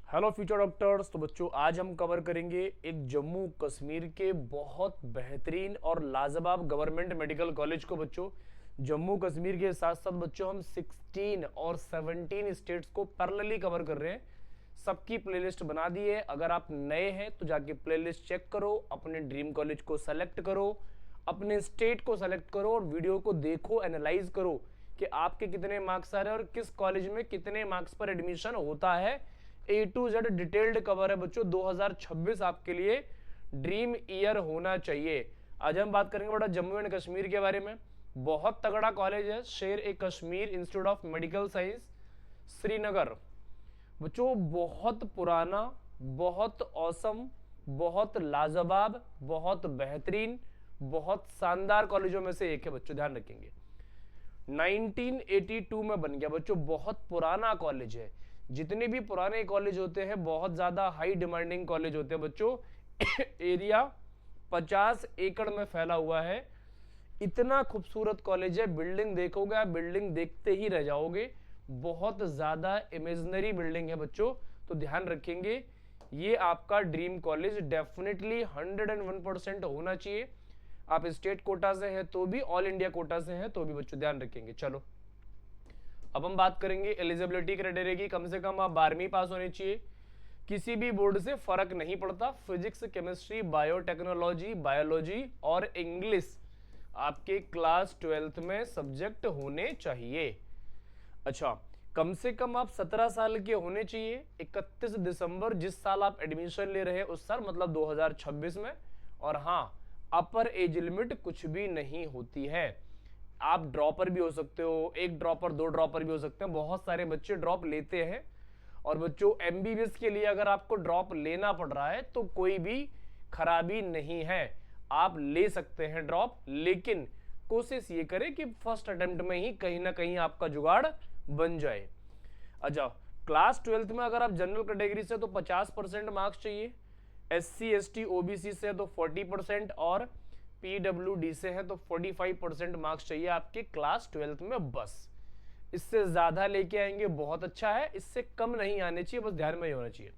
Hello future doctors. तो बच्चों आज हम कवर करेंगे एक जम्मू कश्मीर के बहुत बेहतरीन और लाजवाब गवर्नमेंट मेडिकल कॉलेज को। बच्चों जम्मू कश्मीर के साथ साथ बच्चों हम 16 और 17 स्टेट्स को पैरेलली कवर कर रहे हैं। सबकी प्लेलिस्ट बना दी है। अगर आप नए हैं तो जाके प्लेलिस्ट चेक करो, अपने ड्रीम कॉलेज को सेलेक्ट करो, अपने स्टेट को सेलेक्ट करो और वीडियो को देखो, एनालाइज करो कि आपके कितने मार्क्स आ रहे हैं और किस कॉलेज में कितने मार्क्स पर एडमिशन होता है। ए टू जेड डिटेल्ड कवर है बच्चों। 2026 आपके लिए ड्रीम ईयर होना चाहिए। आज हम बात करेंगे बड़ा जम्मू एंड कश्मीर के बारे में। बहुत तगड़ा कॉलेज है Sher e Kashmir institute of medical science Srinagar. बच्चों बहुत पुराना, बहुत औसम, बहुत लाजवाब, बहुत बेहतरीन, बहुत शानदार कॉलेजों में से एक है बच्चों, ध्यान रखेंगे। 1982 में बन गया बच्चों, बहुत पुराना कॉलेज है। जितने भी पुराने कॉलेज होते हैं बहुत ज्यादा हाई डिमांडिंग कॉलेज होते हैं बच्चों। एरिया 50 एकड़ में फैला हुआ है। इतना खूबसूरत कॉलेज है, बिल्डिंग देखोगे आप बिल्डिंग देखते ही रह जाओगे। बहुत ज्यादा इमेजिनरी बिल्डिंग है बच्चों, तो ध्यान रखेंगे ये आपका ड्रीम कॉलेज डेफिनेटली 101% होना चाहिए। आप स्टेट कोटा से हैं तो भी, ऑल इंडिया कोटा से हैं तो भी बच्चों ध्यान रखेंगे। चलो अब हम बात करेंगे एलिजिबिलिटी क्राइटेरिया की। कम से कम आप 12वीं पास होनी चाहिए, किसी भी बोर्ड से फर्क नहीं पड़ता। फिजिक्स, केमिस्ट्री, बायोटेक्नोलॉजी, बायोलॉजी और इंग्लिश आपके क्लास 12th में सब्जेक्ट होने चाहिए। अच्छा, कम से कम आप 17 साल के होने चाहिए 31 दिसंबर जिस साल आप एडमिशन ले रहे हैं उस साल, मतलब 2026 में। और हाँ, अपर एज लिमिट कुछ भी नहीं होती है। आप ड्रॉपर भी हो सकते हो, एक ड्रॉपर, दो ड्रॉपर भी हो सकते हैं। बहुत सारे बच्चे ड्रॉप लेते हैं। और बच्चों एमबीबीएस के लिए अगर आपको ड्रॉप लेना पड़ रहा है तो कोई भी खराबी नहीं है, आप ले सकते हैं ड्रॉप। लेकिन कोशिश ये करें कि फर्स्ट अटेम्प्ट में ही कहीं ना कहीं आपका जुगाड़ बन जाए। अच्छा, क्लास 12th में अगर आप जनरल कैटेगरी से तो 50% मार्क्स चाहिए, SC ST OBC से तो 40% और PWD से है तो 45% मार्क्स चाहिए आपके क्लास 12th में। बस इससे ज्यादा लेके आएंगे बहुत अच्छा है, इससे कम नहीं आने चाहिए, बस ध्यान में ही होना चाहिए।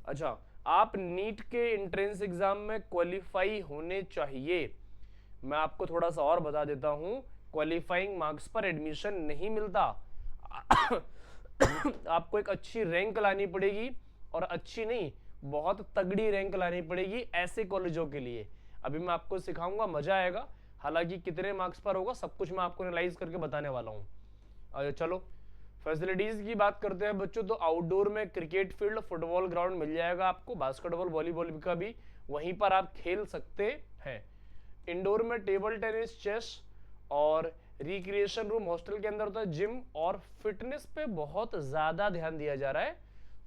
अच्छा, आप नीट के एंट्रेंस एग्जाम में क्वालिफाई होने चाहिए। मैं आपको थोड़ा सा और बता देता हूं, क्वालिफाइंग मार्क्स पर एडमिशन नहीं मिलता। आपको एक अच्छी रैंक लानी पड़ेगी, और अच्छी नहीं, बहुत तगड़ी रैंक लानी पड़ेगी ऐसे कॉलेजों के लिए। अभी मैं आपको सिखाऊंगा, मजा आएगा। हालांकि कितने मार्क्स पर होगा सब कुछ मैं आपको एनालाइज करके बताने वाला हूं। चलो फैसिलिटीज की बात करते हैं बच्चों। तो आउटडोर में क्रिकेट फील्ड, फुटबॉल ग्राउंड मिल जाएगा आपको, बास्केटबॉल, वॉलीबॉल का भी वहीं पर आप खेल सकते हैं। इंडोर में टेबल टेनिस, चेस और रिक्रिएशन रूम हॉस्टल के अंदर होता है। जिम और फिटनेस पे बहुत ज्यादा ध्यान दिया जा रहा है,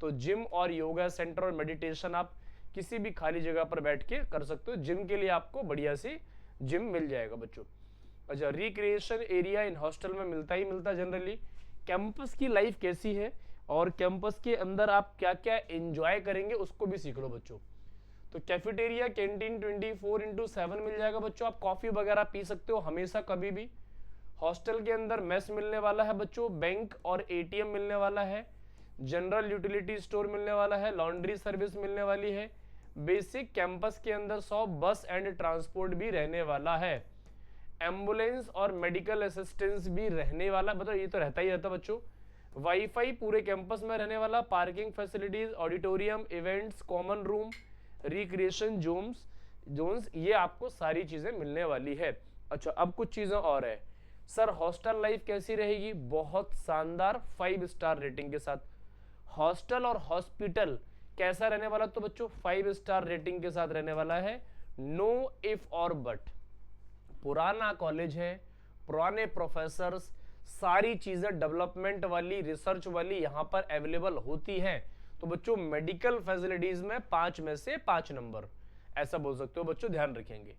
तो जिम और योगा सेंटर और मेडिटेशन आप किसी भी खाली जगह पर बैठ के कर सकते हो। जिम के लिए आपको बढ़िया सी जिम मिल जाएगा बच्चों। अच्छा, रिक्रिएशन एरिया इन हॉस्टल में मिलता ही मिलता जनरली। कैंपस की लाइफ कैसी है और कैंपस के अंदर आप क्या क्या एंजॉय करेंगे उसको भी सीख लो बच्चों। तो कैफेटेरिया, कैंटीन 24/7 मिल जाएगा बच्चों। आप कॉफी वगैरह पी सकते हो हमेशा कभी भी। हॉस्टल के अंदर मेस मिलने वाला है बच्चों, बैंक और ATM मिलने वाला है, जनरल यूटिलिटी स्टोर मिलने वाला है, लॉन्ड्री सर्विस मिलने वाली है। बेसिक कैंपस के अंदर 100 बस एंड ट्रांसपोर्ट भी रहने वाला है। एम्बुलेंस और मेडिकल असिस्टेंस भी रहने वाला, मतलब ये तो रहता ही रहता बच्चों। वाईफाई पूरे कैंपस में रहने वाला, parking facilities, auditorium, events, common room, recreation zones, ये आपको सारी चीजें मिलने वाली है। अच्छा, अब कुछ चीजें और है। सर हॉस्टल लाइफ कैसी रहेगी? बहुत शानदार 5 स्टार रेटिंग के साथ। हॉस्टल और हॉस्पिटल कैसा रहने वाला? तो बच्चों 5 स्टार रेटिंग के साथ रहने वाला है। नो इफ और बट। पुराना कॉलेज है, पुराने प्रोफेसर्स, सारी चीजें डेवलपमेंट वाली, रिसर्च वाली यहां पर अवेलेबल होती हैं। तो बच्चों मेडिकल फैसिलिटीज में 5 में से 5 नंबर, ऐसा बोल सकते हो बच्चों, ध्यान रखेंगे।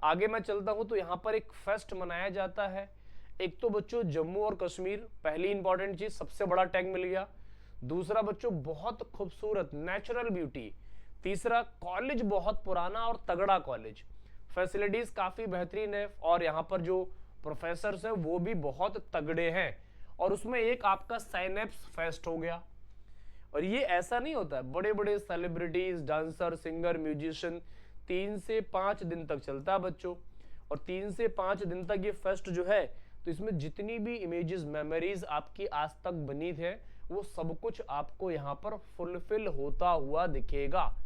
आगे मैं चलता हूं तो यहां पर एक फेस्ट मनाया जाता है। एक तो बच्चों जम्मू और कश्मीर, पहली इंपॉर्टेंट चीज, सबसे बड़ा टैग मिल गया। दूसरा बच्चों बहुत खूबसूरत नेचुरल ब्यूटी। तीसरा कॉलेज बहुत पुराना और तगड़ा कॉलेज, फैसिलिटीज काफी बेहतरीन है, और यहाँ पर जो प्रोफेसर हैं वो भी बहुत तगड़े हैं। और उसमें एक आपका साइनेप्स फेस्ट हो गया, और ये ऐसा नहीं होता है, बड़े बड़े सेलिब्रिटीज, डांसर, सिंगर, म्यूजिशियन 3 से 5 दिन तक चलता है बच्चों। और 3 से 5 दिन तक ये फेस्ट जो है, तो इसमें जितनी भी इमेजेस, मेमोरीज आपकी आज तक बनी थे, वो सब कुछ आपको यहाँ पर फुलफिल होता हुआ दिखेगा।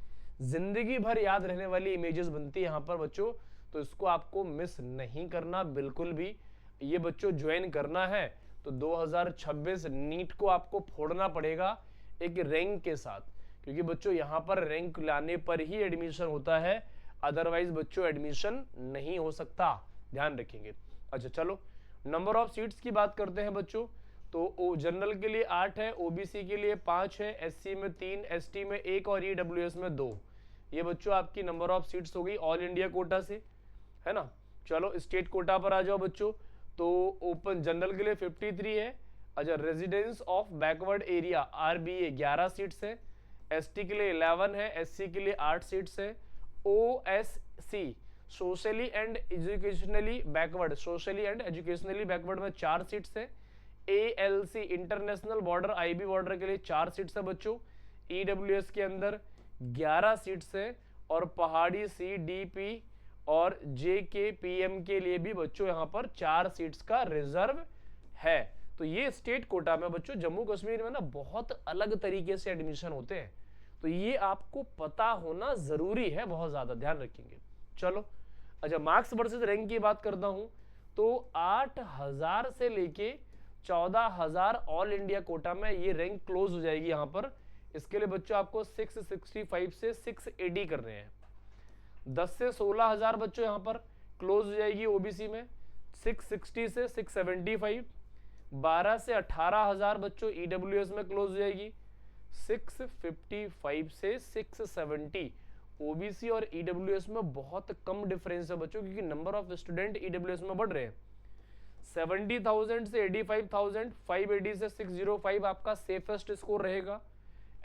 जिंदगी भर याद रहने वाली इमेजेस बनती है यहाँ पर बच्चों, तो इसको आपको मिस नहीं करना बिल्कुल भी। ये बच्चों ज्वाइन करना है तो 2026 नीट को आपको फोड़ना पड़ेगा एक रैंक के साथ, क्योंकि बच्चों यहाँ पर रैंक लाने पर ही एडमिशन होता है, अदरवाइज बच्चों एडमिशन नहीं हो सकता, ध्यान रखेंगे। अच्छा चलो, नंबर ऑफ सीट्स की बात करते हैं बच्चों। तो जनरल के लिए 8 है, ओबीसी के लिए 5 है, एससी में 3, एसटी में 1 और ईडब्ल्यूएस में 2। ये बच्चों आपकी नंबर ऑफ सीट्स हो गई ऑल इंडिया कोटा से, है ना। चलो स्टेट कोटा पर आ जाओ बच्चों। तो ओपन जनरल के लिए 53 है। अच्छा, residence of backward area RBA 11 seats है, एसटी के लिए 11 है, एससी के लिए 8 सीट्स है, OSC socially and educationally backward, socially and educationally backward में 4 सीट्स है, ALC international border IB border के लिए 4 सीट्स है बच्चों, ईडब्ल्यूएस के अंदर 11 सीट्स है, और पहाड़ी सीडीपी और जेकेपीएम के लिए भी बच्चों यहाँ पर 4 सीट्स का रिजर्व है। तो ये स्टेट कोटा में बच्चों जम्मू कश्मीर में ना बहुत अलग तरीके से एडमिशन होते हैं, तो ये आपको पता होना जरूरी है, बहुत ज्यादा ध्यान रखेंगे। चलो अच्छा, मार्क्स वर्सेस रैंक की बात करता हूं, तो 8000 से लेके 14000 ऑल इंडिया कोटा में ये रैंक क्लोज हो जाएगी यहाँ पर। इसके लिए बच्चों आपको 665 से 680 करने हैं। 10 से 16000 बच्चों यहाँ पर क्लोज हो जाएगी ओबीसी में, 660 से 675। 12 से 18000 बच्चों ईडब्ल्यूएस में क्लोज हो जाएगी, 655 से 670। ओबीसी और ईडब्ल्यूएस में बहुत कम डिफरेंस है बच्चों, क्योंकि नंबर ऑफ स्टूडेंट ईडब्ल्यूएस में बढ़ रहे हैं। 70,000 से 85,000, 580 से 605 आपका सेफेस्ट स्कोर रहेगा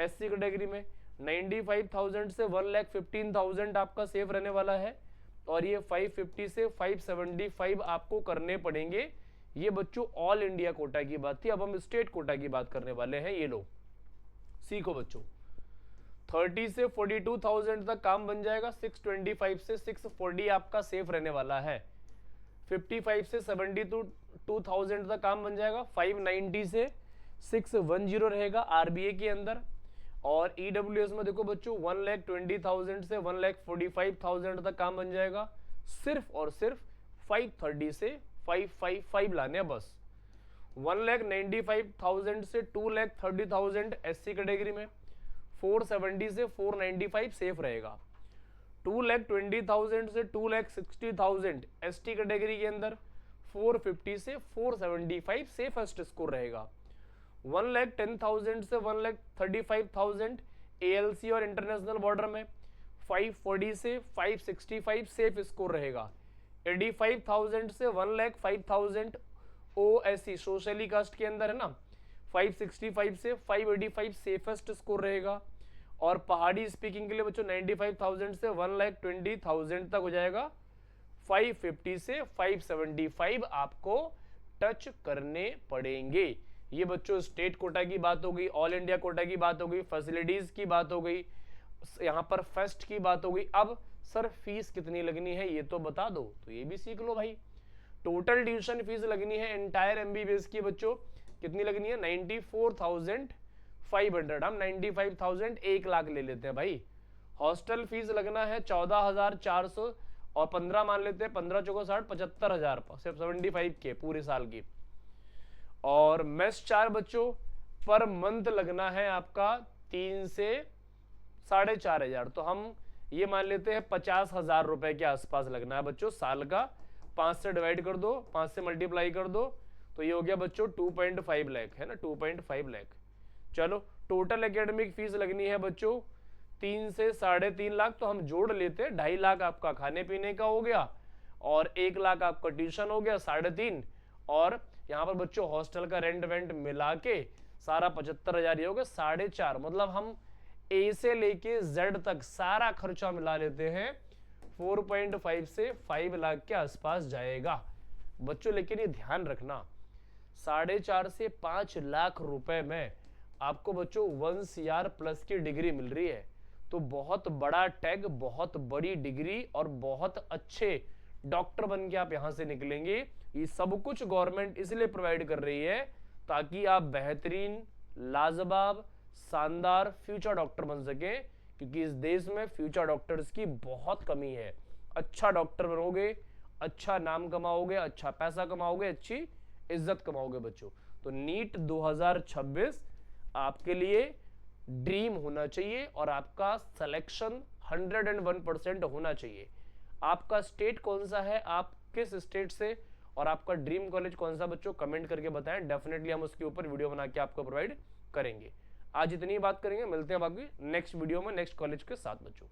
एससी कैटेगरी में। 95,000 से 1,15,000 आपका सेफ रहने वाला है, और ये 550 से 575 आपको करने पड़ेंगे। ये बच्चों ऑल इंडिया कोटा की बात थी। अब हम स्टेट कोटा की बात करने वाले हैं। ये लो सीखो बच्चों, 30 से 42,000 तक काम बन जाएगा, 625 से 640 आपका सेफ रहने वाला है। 55 से 72,000 तक काम बन जाएगा, 590 से 610 रहेगा आरबीए के अंदर। और ईडब्ल्यूएस में देखो बच्चों 1,20,000 से 1,45,000 तक काम बन जाएगा, सिर्फ और सिर्फ 530 से 555 लाने बस। 1,95,000 से 2,30,000 एससी कैटेगरी में, 470 से 495 सेफ रहेगा। 2,20,000 से 2,60,000 एसटी कैटेगरी के अंदर, 450 से 475 सेफेस्ट स्कोर रहेगा। 1,10,000 से 1,35,000 एएलसी और इंटरनेशनल बॉर्डर में, 540 से 565 सेफ स्कोर रहेगा। 85,000 से 1,05,000 ओएससी सोशली कास्ट के अंदर है ना, 565 से 585 सेफेस्ट स्कोर रहेगा। और पहाड़ी स्पीकिंग के लिए बच्चों 95,000 से 1,20,000 तक हो जाएगा, 550 से 575 आपको टच करने पड़ेंगे। ये बच्चों स्टेट कोटा की बात हो गई, ऑल इंडिया कोटा की बात हो गई, फैसिलिटीज की बात हो गई, यहाँ पर फेस्ट की बात हो गई। अब सर फीस कितनी लगनी है ये तो बता दो, तो ये भी सीख लो भाई। टोटल ट्यूशन फीस लगनी है एंटायर एमबीबीएस की बच्चों, कितनी लगनी है? 94,500। हम 95,000 1 लाख ले लेते हैं भाई। हॉस्टल फीस लगना है 14,400 और 15 मान लेते हैं, 15 चौको 60, 75,000 सिर्फ 75 के पूरे साल की। और मेस चार्ज बच्चों पर मंथ लगना है आपका 3 से 4,500, तो हम ये मान लेते हैं 50,000 रुपए के आसपास लगना है बच्चों साल का। 5 से डिवाइड कर दो, 5 से मल्टीप्लाई कर दो, तो ये हो गया बच्चों 2.5 लाख, है ना, 2.5 लाख। चलो टोटल एकेडमिक फीस लगनी है बच्चों 3 से 3.5 लाख, तो हम जोड़ लेते हैं 2.5 लाख आपका खाने पीने का हो गया, और 1 लाख आपका ट्यूशन हो गया 3.5, और यहाँ पर बच्चों हॉस्टल का रेंट वेंट मिला के सारा 75,000 हो गया 4.5। मतलब हम ए से लेके जेड तक सारा खर्चा मिला लेते हैं, 4.5 से 5 लाख के आसपास जाएगा बच्चों। लेकिन ये ध्यान रखना 4.5 से 5 लाख रुपए में आपको बच्चों 1 CR प्लस की डिग्री मिल रही है, तो बहुत बड़ा टैग, बहुत बड़ी डिग्री और बहुत अच्छे डॉक्टर बन के आप यहां से निकलेंगे। ये सब कुछ गवर्नमेंट इसलिए प्रोवाइड कर रही है ताकि आप बेहतरीन, लाजवाब, शानदार फ्यूचर डॉक्टर बन सके, क्योंकि इस देश में फ्यूचर डॉक्टर्स की बहुत कमी है। अच्छा डॉक्टर बनोगे, अच्छा नाम कमाओगे, अच्छा पैसा कमाओगे, अच्छी इज्जत कमाओगे बच्चों। तो नीट 2026 आपके लिए ड्रीम होना चाहिए और आपका सिलेक्शन 101% होना चाहिए। आपका स्टेट कौन सा है, आप किस स्टेट से, और आपका ड्रीम कॉलेज कौन सा बच्चों, कमेंट करके बताएं। डेफिनेटली हम उसके ऊपर वीडियो बना के आपको प्रोवाइड करेंगे। आज इतनी बात करेंगे, मिलते हैं बाकी नेक्स्ट वीडियो में नेक्स्ट कॉलेज के साथ बच्चों।